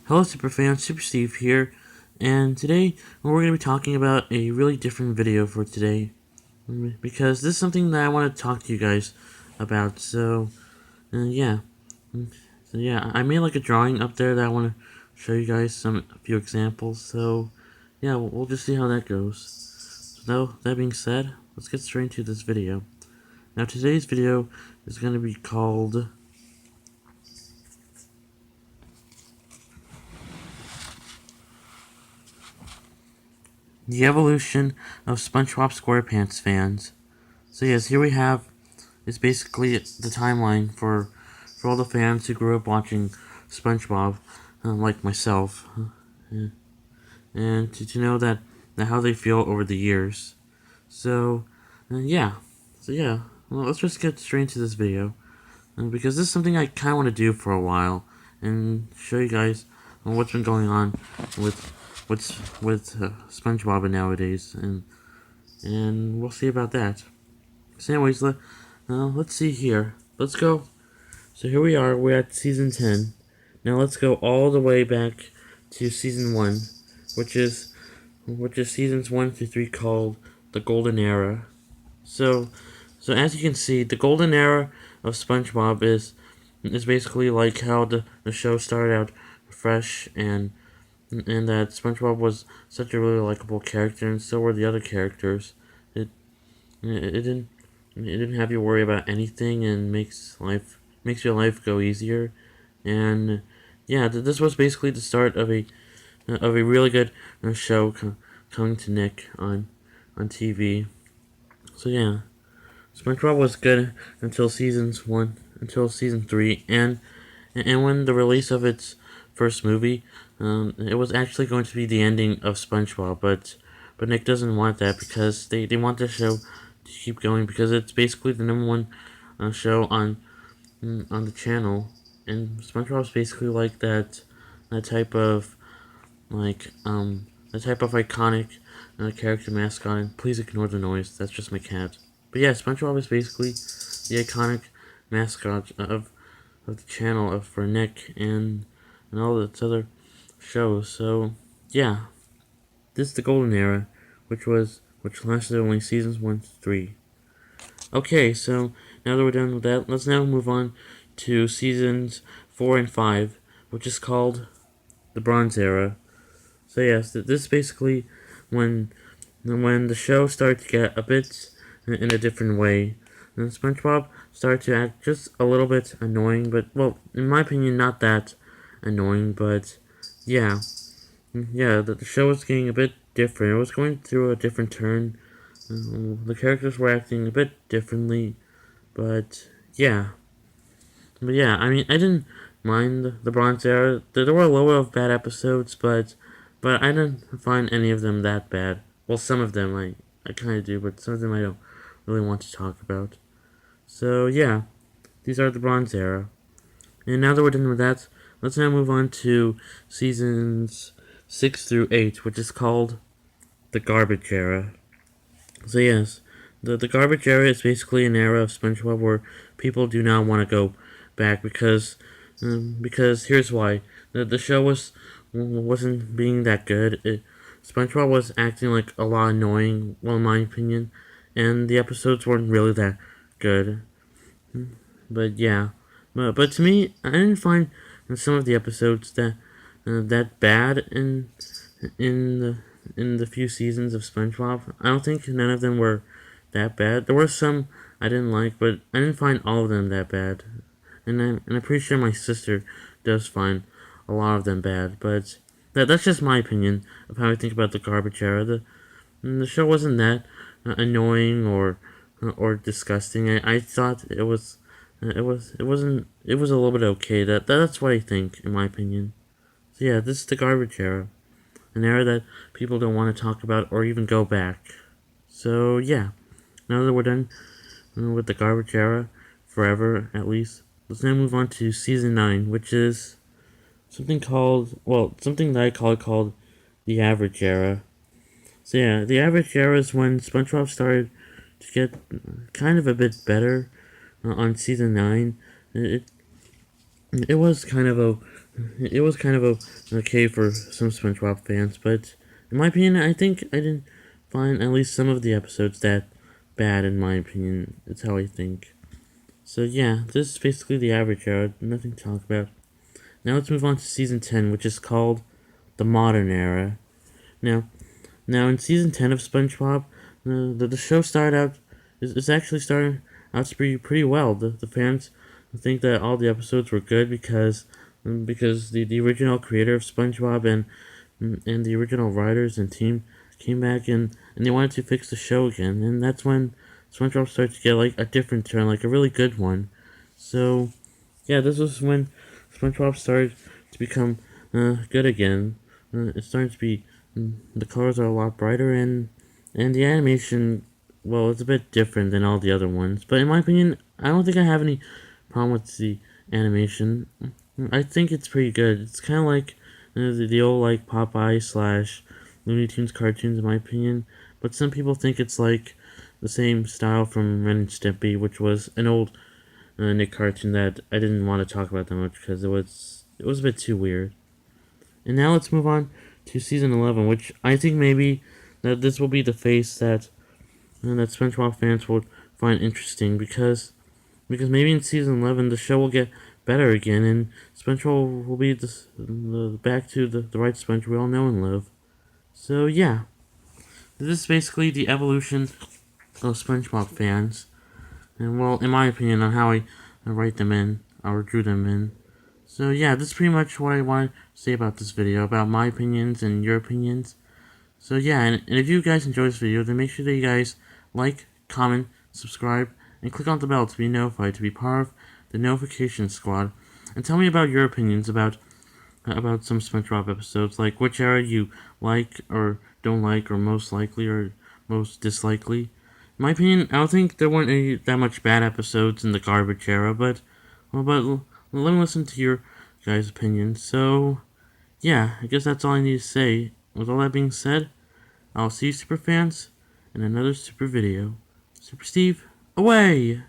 Hello Superfans, Super Steve here, and today we're going to be talking about a really different video for today, because this is something that I want to talk to you guys about, yeah. I made like a drawing up there that I want to show you guys a few examples, yeah, we'll just see how that goes. So that being said, let's get straight into this video. Now today's video is going to be called The Evolution of SpongeBob SquarePants Fans. So yes, here we have is basically the timeline for all the fans who grew up watching SpongeBob, like myself, and to know that how they feel over the years. So, yeah, well, let's just get straight into this video, because this is something I kind of want to do for a while, and show you guys what's been going on with SpongeBob nowadays, and we'll see about that. So anyways, let's see here. Let's go. So here we are. We're at season 10. Now let's go all the way back to season 1, which is seasons 1 through 3, called the Golden Era. So as you can see, the Golden Era of SpongeBob is basically like how the show started out fresh, and that SpongeBob was such a really likable character, and so were the other characters. It didn't have you worry about anything, and makes your life go easier. And yeah, this was basically the start of a really good show coming to Nick on TV. So yeah, SpongeBob was good until until season 3, and when the release of its first movie, it was actually going to be the ending of SpongeBob, but Nick doesn't want that, because they want the show to keep going, because it's basically the #1 show on the channel, and SpongeBob's basically like that type of iconic character mascot. And please ignore the noise. That's just my cat. But yeah, SpongeBob is basically the iconic mascot of the channel for Nick and all its other shows. So yeah, this is the Golden Era, which lasted only seasons 1 to 3. Okay, so now that we're done with that, let's now move on to seasons 4 and 5, which is called the Bronze Era. So yes, this is basically when the show started to get a bit in a different way. And SpongeBob started to act just a little bit annoying, but, well, in my opinion, not that annoying, but yeah. Yeah, the show was getting a bit different. It was going through a different turn. The characters were acting a bit differently, but yeah. But yeah, I mean, I didn't mind the Bronze Era. There were a lot of bad episodes, but I didn't find any of them that bad. Well, some of them I kind of do, but some of them I don't really want to talk about. So yeah, these are the Bronze Era. And now that we're done with that, let's now move on to seasons 6 through 8, which is called the Garbage Era. So yes, the Garbage Era is basically an era of SpongeBob where people do not want to go back, because here's why: the show wasn't being that good. SpongeBob was acting like a lot annoying, well, in my opinion, and the episodes weren't really that good. But yeah, but to me, I didn't find some of the episodes that bad in the in the few seasons of SpongeBob. I don't think none of them were that bad. There were some I didn't like, but I didn't find all of them that bad. And I'm pretty sure my sister does find a lot of them bad. But that's just my opinion of how I think about the Garbage Era. The show wasn't that annoying or disgusting. I thought it was a little bit okay. That's what I think, in my opinion. So yeah, this is the Garbage Era, an era that people don't want to talk about or even go back. So yeah, now that we're done with the Garbage Era, forever at least, let's now move on to season 9, which is something that I called the Average Era. So yeah, the Average Era is when SpongeBob started to get kind of a bit better on season 9. It was kind of it was kind of okay for some SpongeBob fans, but in my opinion, I think I didn't find at least some of the episodes that bad. In my opinion, it's how I think. So yeah, this is basically the average era. Nothing to talk about. Now let's move on to season 10, which is called the Modern Era. Now, now in season 10 of SpongeBob, the show started out is actually starting out to be pretty well. The fans think that all the episodes were good because the original creator of SpongeBob and the original writers and team came back and they wanted to fix the show again, and that's when SpongeBob started to get like a different turn, like a really good one. So yeah, this was when SpongeBob started to become good again. It's starting to be the colors are a lot brighter and the animation, well, it's a bit different than all the other ones. But in my opinion, I don't think I have any problem with the animation. I think it's pretty good. It's kind of like the old like Popeye slash Looney Tunes cartoons, in my opinion. But some people think it's like the same style from Ren and Stimpy, which was an old Nick cartoon that I didn't want to talk about that much because it was a bit too weird. And now let's move on to season 11, which I think maybe that this will be the face that SpongeBob fans will find interesting because maybe in season 11 the show will get better again and SpongeBob will be back to the right Sponge we all know and love. So yeah, this is basically the evolution of SpongeBob fans, and well, in my opinion, on how I write them in or drew them in. So yeah, this is pretty much what I want to say about this video, about my opinions and your opinions. So yeah, and if you guys enjoyed this video, then make sure that you guys like, comment, subscribe, and click on the bell to be notified, to be part of the notification squad. And tell me about your opinions about some SpongeBob episodes, like which era you like or don't like, or most likely or most dislikely. In my opinion, I don't think there weren't any that much bad episodes in the garbage era, but let me listen to your guys' opinions. So yeah, I guess that's all I need to say. With all that being said, I'll see you super fans in another super video. Super Steve, away!